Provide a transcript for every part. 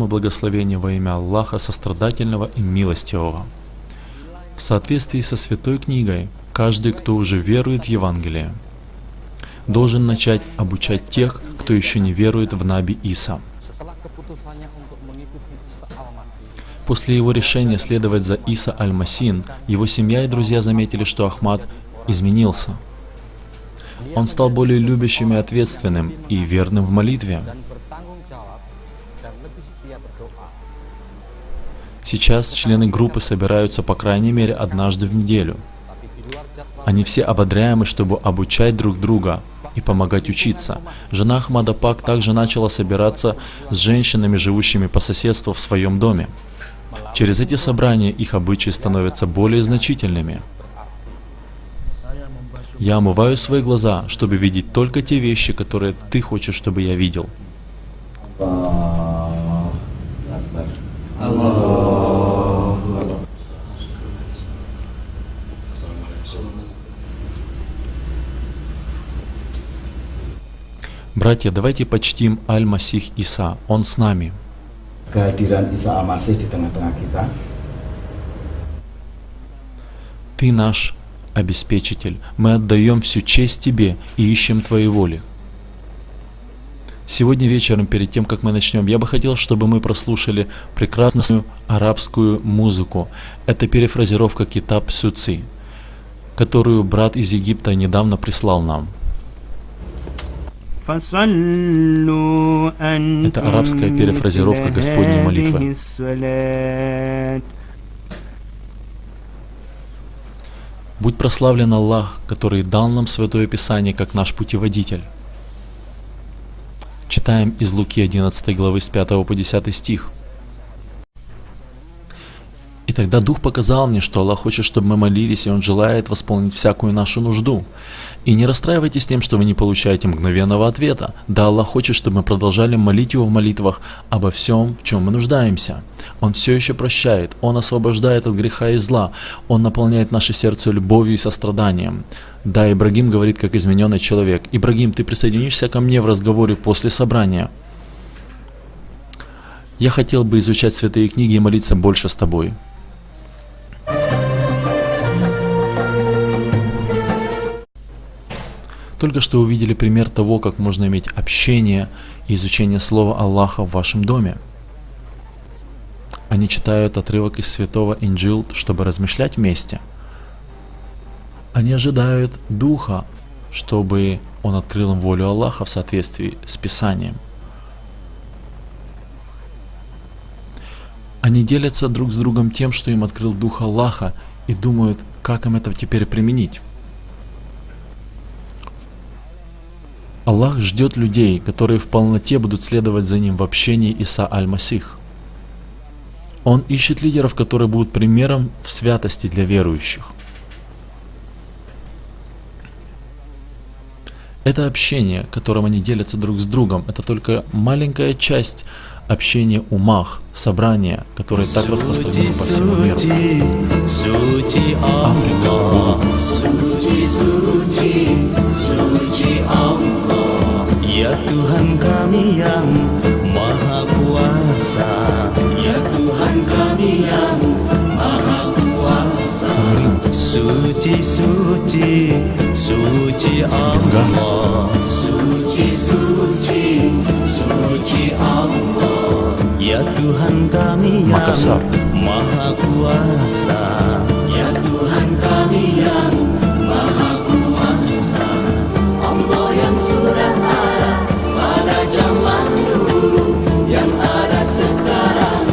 благословение во имя Аллаха Сострадательного и Милостивого. В соответствии со Святой Книгой, каждый, кто уже верует в Евангелие, должен начать обучать тех, кто еще не верует в Наби Иса. После его решения следовать за Иса Аль-Масин, его семья и друзья заметили, что Ахмад изменился. Он стал более любящим и ответственным и верным в молитве. Сейчас члены группы собираются по крайней мере однажды в неделю. Они все ободряемы, чтобы обучать друг друга и помогать учиться. Жена Ахмада Пак также начала собираться с женщинами, живущими по соседству в своем доме. Через эти собрания их обычаи становятся более значительными. Я омываю свои глаза, чтобы видеть только те вещи, которые ты хочешь, чтобы я видел. Братья, давайте почтим Аль-Масих Иса. Он с нами. Kehadiran Isa Al-Masih di tengah-tengah kita. Ты наш обеспечитель. Мы отдаем всю честь Тебе и ищем Твоей воли. Сегодня вечером, перед тем, как мы начнем, я бы хотел, чтобы мы прослушали прекрасную арабскую музыку. Это перефразировка Китаб Суци, которую брат из Египта недавно прислал нам. Это арабская перефразировка Господней молитвы. Будь прославлен Аллах, который дал нам Святое Писание как наш путеводитель. Читаем из Луки 11 главы с 5 по 10 стих. И тогда Дух показал мне, что Аллах хочет, чтобы мы молились, и Он желает восполнить всякую нашу нужду. И не расстраивайтесь тем, что вы не получаете мгновенного ответа. Да, Аллах хочет, чтобы мы продолжали молить Его в молитвах обо всем, в чем мы нуждаемся. Он все еще прощает, Он освобождает от греха и зла, Он наполняет наше сердце любовью и состраданием. Да, Ибрагим говорит, как измененный человек. Ибрагим, ты присоединишься ко мне в разговоре после собрания. Я хотел бы изучать святые книги и молиться больше с тобой. Только что увидели пример того, как можно иметь общение и изучение Слова Аллаха в вашем доме. Они читают отрывок из Святого Инджил, чтобы размышлять вместе. Они ожидают Духа, чтобы Он открыл им волю Аллаха в соответствии с Писанием. Они делятся друг с другом тем, что им открыл Дух Аллаха, и думают, как им это теперь применить. Аллах ждет людей, которые в полноте будут следовать за Ним в общении Иса Аль-Масих. Он ищет лидеров, которые будут примером в святости для верующих. Это общение, которым они делятся друг с другом, это только маленькая часть общения умах, собрания, которое так распространено по всему миру. Африка, Ya Tuhan kami yang Maha Kuasa, Ya Tuhan kami yang Maha Kuasa. Suci, suci, suci Allah, suci, suci, suci Allah. Ya Tuhan kami yang Maha Kuasa, Ya Tuhan kami yang Maha Kuasa. Allah yang sudah ada pada zaman dulu, yang ada sekarang,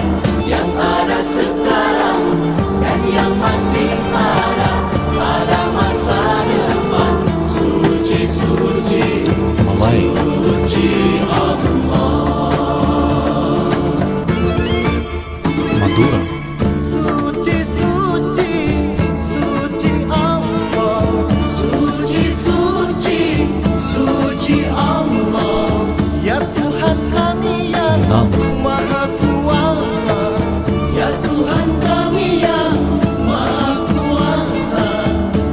yang ada sekarang, dan yang masih ada pada masa depan. Suci, suci, suci Allah. Madura. Suci, suci, suci Allah. Suci, suci, suci Allah. Ya Tuhan kami yang Maha Kuasa, Ya Tuhan kami yang Maha Kuasa.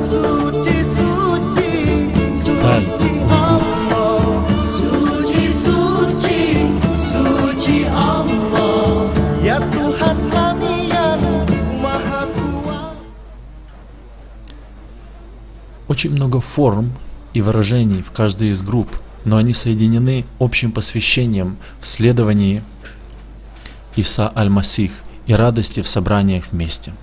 Suci, suci, suci Allah. Suci, suci, suci Allah. Очень много форм и выражений в каждой из групп, но они соединены общим посвящением в следовании Иса Аль-Масих и радости в собраниях вместе.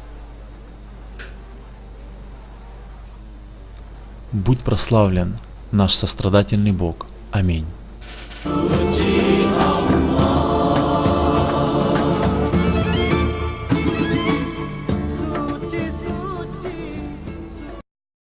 Будь прославлен наш сострадательный Бог. Аминь.